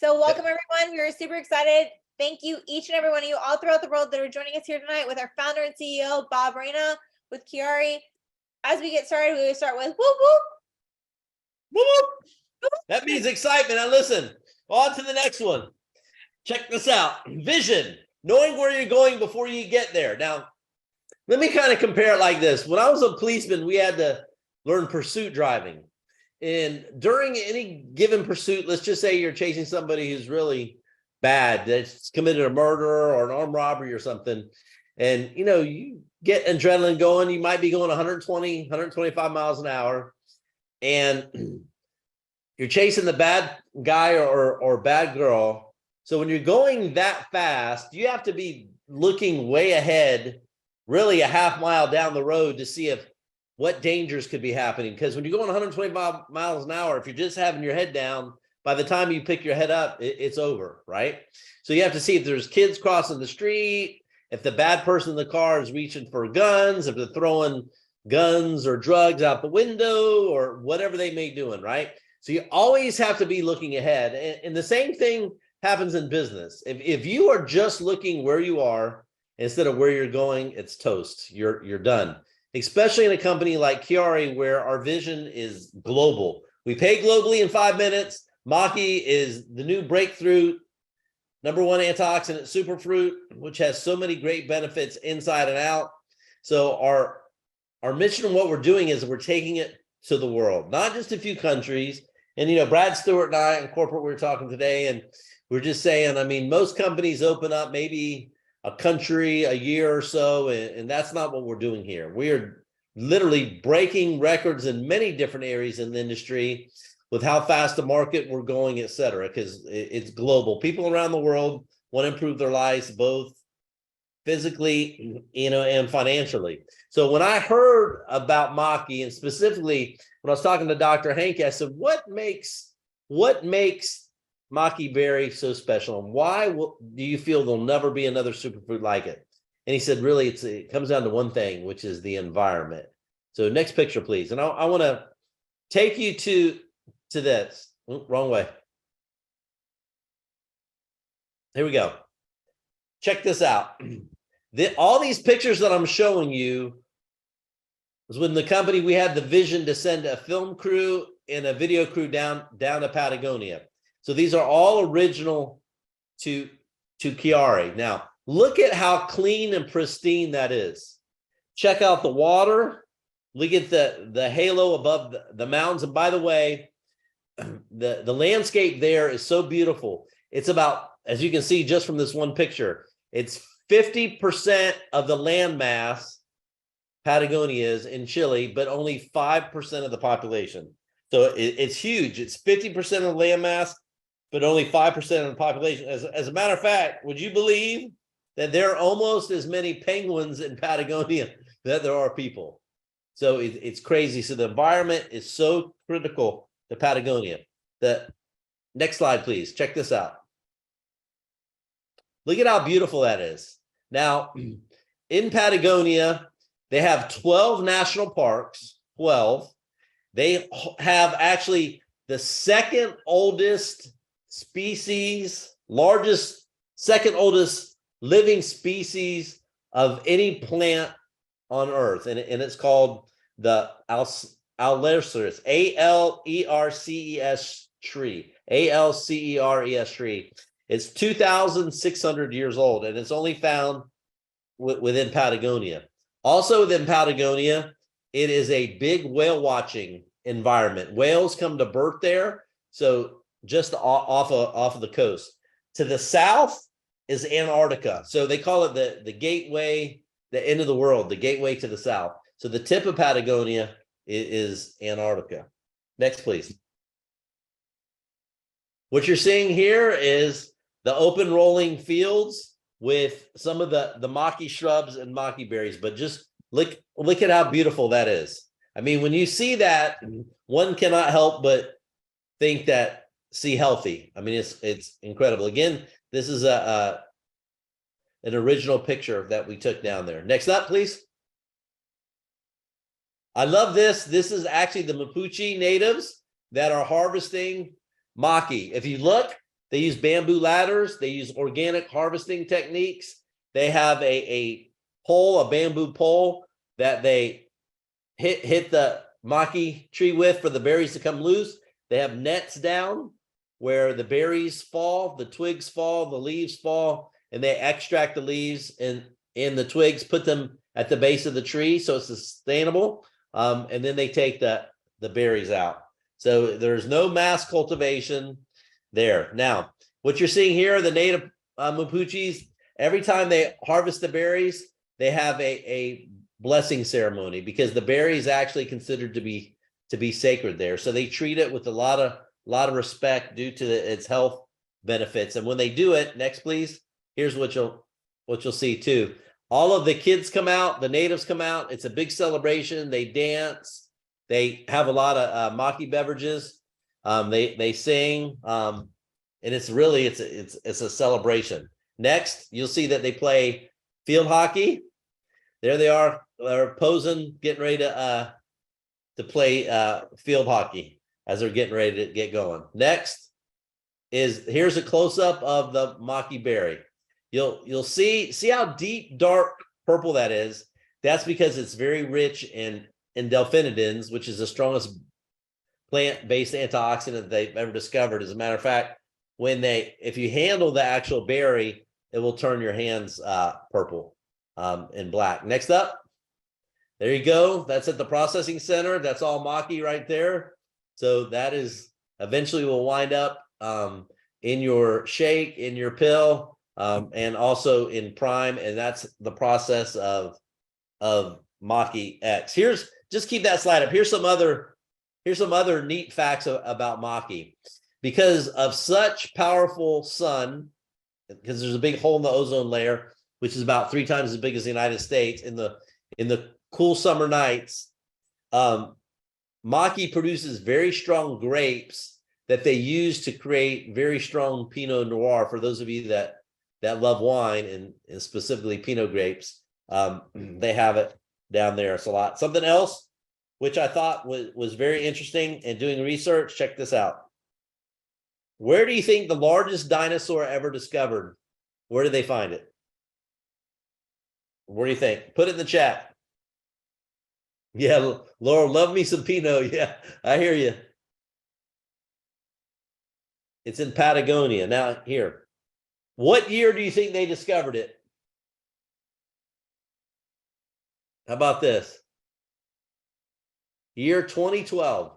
So welcome everyone. We are super excited. Thank you each and every one of you all throughout the world that are joining us here tonight with our founder and CEO, Bob Reina, with Chiari. As we get started, we will start with whoop, whoop. Whoop, whoop. That means excitement. Now listen, on to the next one. Check this out. Vision, knowing where you're going before you get there. Now, let me kind of compare it like this. When I was a policeman, we had to learn pursuit driving. And during any given pursuit, let's just say you're chasing somebody who's really bad, that's committed a murder or an armed robbery or something. And, you know, you get adrenaline going. You might be going 120, 125 miles an hour. And you're chasing the bad guy or bad girl. So when you're going that fast, you have to be looking way ahead, really a half mile down the road to see what dangers could be happening. Because when you're going 125 miles an hour, if you're just having your head down, by the time you pick your head up, it's over, right? So you have to see if there's kids crossing the street, if the bad person in the car is reaching for guns, if they're throwing guns or drugs out the window or whatever they may be doing, right? So you always have to be looking ahead. And the same thing happens in business. If you are just looking where you are instead of where you're going, it's toast. You're done. Especially in a company like Chiari, where our vision is global. We pay globally in 5 minutes. Maqui is the new breakthrough #1 antioxidant superfruit, which has so many great benefits inside and out. So our mission and what we're doing is we're taking it to the world, not just a few countries. And, you know, Brad Stewart and I in corporate, we were talking today, and we're just saying, I mean, most companies open up maybe a country a year or so, and that's not what we're doing here. We are literally breaking records in many different areas in the industry with how fast the market we're going, et cetera, because it's global. People around the world want to improve their lives, both physically, you know, and financially. So when I heard about Maqui, and specifically when I was talking to Dr. Hank, I said, what makes Maqui berry so special, and why do you feel there'll never be another superfood like it? And he said, really, it comes down to one thing, which is the environment. So next picture, please. And I want to take you to this. Wrong way. Here we go. Check this out. All these pictures that I'm showing you was when the company, we had the vision to send a film crew and a video crew down to Patagonia. So these are all original to Chiari. Now, look at how clean and pristine that is. Check out the water. Look at the halo above the mountains. And by the way, the landscape there is so beautiful. It's about, as you can see just from this one picture, it's 50% of the land mass Patagonia is in Chile, but only 5% of the population. So it's huge. It's 50% of the land mass, but only 5% of the population. As a matter of fact, would you believe that there are almost as many penguins in Patagonia that there are people? So it's crazy. So the environment is so critical to Patagonia. The next slide, please. Check this out. Look at how beautiful that is. Now, in Patagonia, they have 12 national parks, 12. They have actually the second oldest species, second oldest living species of any plant on Earth. And it's called the Alerceus, Alerces tree, Alerces tree. It's 2,600 years old, and it's only found within Patagonia. Also within Patagonia, it is a big whale watching environment. Whales come to birth there, so just off of the coast. To the south is Antarctica. So they call it the gateway, the end of the world, the gateway to the south. So the tip of Patagonia is Antarctica. Next, please. What you're seeing here is the open rolling fields with some of the Maqui shrubs and Maqui berries, but just look at how beautiful that is. I mean, when you see that, one cannot help but see healthy. I mean, it's incredible. Again, this is an original picture that we took down there. Next up, please. I love this. This is actually the Mapuche natives that are harvesting Maqui. If you look, They use bamboo ladders. They use organic harvesting techniques. They have a pole, a bamboo pole that they hit the maqui tree with for the berries to come loose. They have nets down where the berries fall, the twigs fall, the leaves fall, and they extract the leaves and the twigs, put them at the base of the tree so it's sustainable. And then they take the berries out. So there's no mass cultivation there. Now, what you're seeing here, the native Mapuches, every time they harvest the berries, they have a blessing ceremony because the berry is actually considered to be sacred there. So they treat it with a lot of respect due to its health benefits. And when they do it, next please, here's what you'll see too. All of the kids come out, the natives come out. It's a big celebration. They dance. They have a lot of maqui beverages. They sing, and it's really it's a celebration. Next, you'll see that they play field hockey. There they are. They're posing, getting ready to play field hockey as they're getting ready to get going. Next here's a close-up of the maqui berry. You'll see how deep, dark purple that is. That's because it's very rich in delphinidins, which is the strongest plant-based antioxidant they've ever discovered. As a matter of fact, if you handle the actual berry, it will turn your hands purple and black. Next up, there you go. That's at the processing center. That's all maqui right there. So that is eventually will wind up in your shake, in your pill, and also in prime. And that's the process of Maqui X. Just keep that slide up. Here's some other neat facts about Maqui. Because of such powerful sun, because there's a big hole in the ozone layer, which is about 3 times as big as the United States, in the cool summer nights, Maqui produces very strong grapes that they use to create very strong Pinot Noir. For those of you that love wine and specifically Pinot grapes, they have it down there. It's a lot. Something else, which I thought was very interesting and doing research, check this out. Where do you think the largest dinosaur ever discovered? Where did they find it? Where do you think? Put it in the chat. Yeah, Laura, love me some Pinot. Yeah, I hear you. It's in Patagonia. Now, here. What year do you think they discovered it? How about this? Year 2012.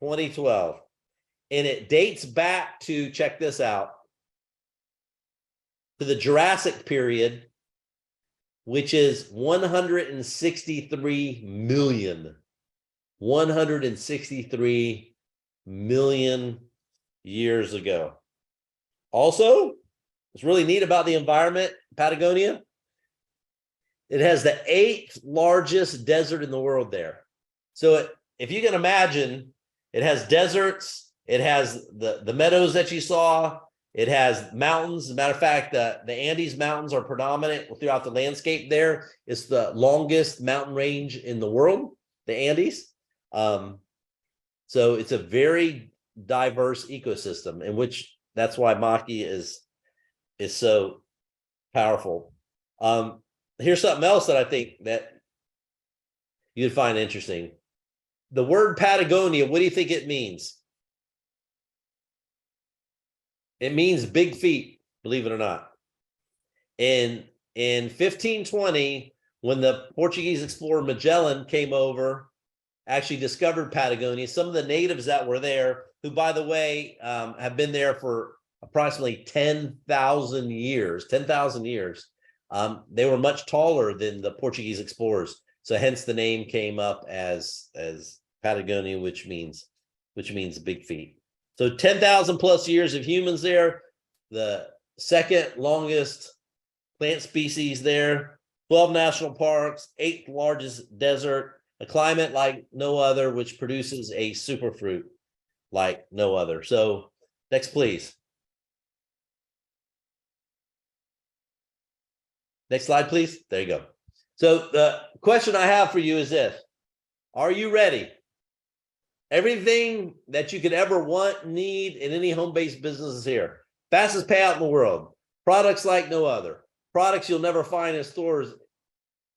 2012. And it dates back to, check this out, to the Jurassic period, which is 163 million. 163 million years ago. Also, what's really neat about the environment, Patagonia, it has the 8th largest desert in the world there. So if you can imagine, it has deserts, it has the meadows that you saw, it has mountains. As a matter of fact, the Andes Mountains are predominant throughout the landscape there. It's the longest mountain range in the world, the Andes. So it's a very diverse ecosystem, in which that's why Maqui is so powerful. Here's something else that I think that you'd find interesting. The word Patagonia, what do you think it means? It means big feet, believe it or not. In 1520, when the Portuguese explorer Magellan came over, actually discovered Patagonia, some of the natives that were there, who, by the way, have been there for approximately 10,000 years, they were much taller than the Portuguese explorers. So hence the name came up as Patagonia, which means big feet. So 10,000 plus years of humans there, the second longest plant species there, 12 national parks, 8th largest desert, a climate like no other, which produces a superfruit like no other. So next, please. Next slide, please. There you go. So the question I have for you is this. Are you ready? Everything that you could ever want, need in any home-based business is here. Fastest payout in the world. Products like no other. Products you'll never find in stores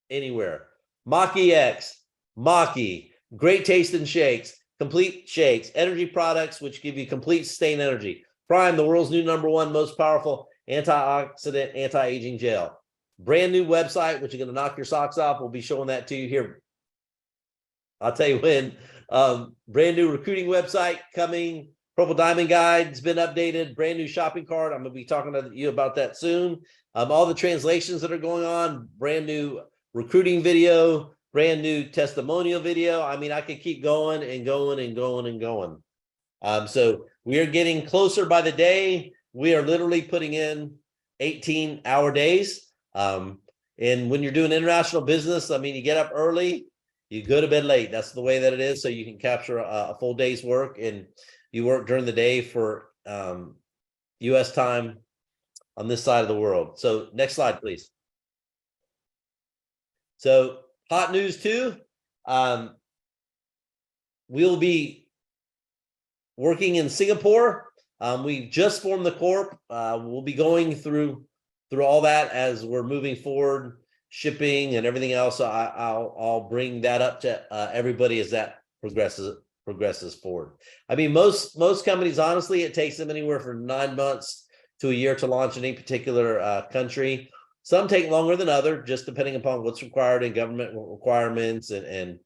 anywhere. Maqui X, Maqui, great taste in shakes, complete shakes, energy products which give you complete sustained energy. Prime, the world's new #1 most powerful antioxidant, anti-aging gel. Brand new website, which is going to knock your socks off. We'll be showing that to you here. I'll tell you when. Brand new recruiting website coming. Purple Diamond Guide's been updated. Brand new shopping cart. I'm going to be talking to you about that soon. All the translations that are going on. Brand new recruiting video. Brand new testimonial video. I mean, I could keep going and going and going and going. So we are getting closer by the day. We are literally putting in 18-hour days. And when you're doing international business, I mean, you get up early, you go to bed late. That's the way that it is. So you can capture a full day's work, and you work during the day for US time on this side of the world. So next slide, please. So hot news too. We'll be working in Singapore. We've just formed the corp. We'll be going through all that as we're moving forward, shipping and everything else. So I'll bring that up to everybody as that progresses forward. I mean, most companies, honestly, it takes them anywhere from 9 months to a year to launch in any particular country. Some take longer than others, just depending upon what's required in government requirements and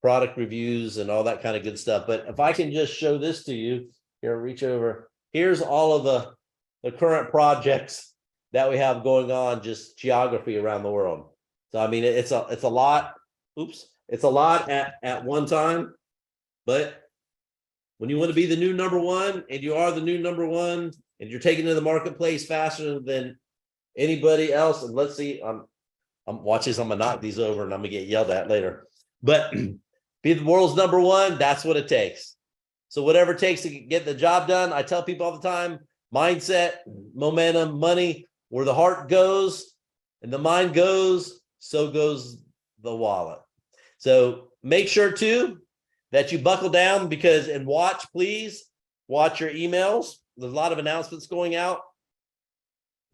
product reviews and all that kind of good stuff. But if I can just show this to you, here, reach over. Here's all of the current projects that we have going on, just geography around the world. So I mean, it's a lot. Oops, it's a lot at one time. But when you want to be the new #1, and you are the new #1, and you're taking to the marketplace faster than anybody else, and let's see, I'm watching. I'm gonna knock these over, and I'm gonna get yelled at later. But be the world's #1. That's what it takes. So whatever it takes to get the job done. I tell people all the time: mindset, momentum, money. Where the heart goes and the mind goes, so goes the wallet. So make sure too that you buckle down, because and please watch your emails. There's a lot of announcements going out,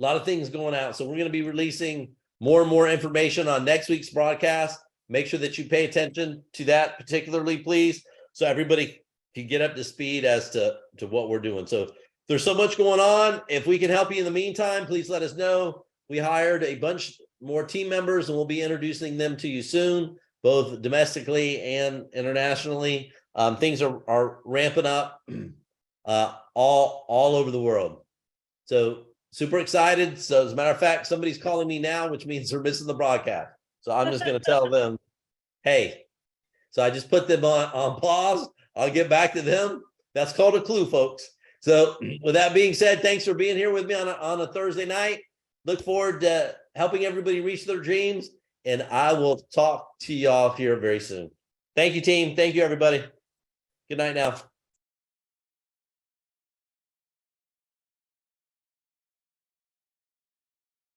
a lot of things going out. So we're going to be releasing more and more information on next week's broadcast. Make sure that you pay attention to that particularly, please, so everybody can get up to speed as to what we're doing. So there's so much going on. If we can help you in the meantime, please let us know. We hired a bunch more team members, and we'll be introducing them to you soon, both domestically and internationally. Things are ramping up all over the world. So super excited. So as a matter of fact, somebody's calling me now, which means they're missing the broadcast. So I'm just going to tell them, hey. So I just put them on pause. I'll get back to them. That's called a clue, folks. So with that being said, thanks for being here with me on a Thursday night. Look forward to helping everybody reach their dreams, and I will talk to y'all here very soon. Thank you, team. Thank you, everybody. Good night now.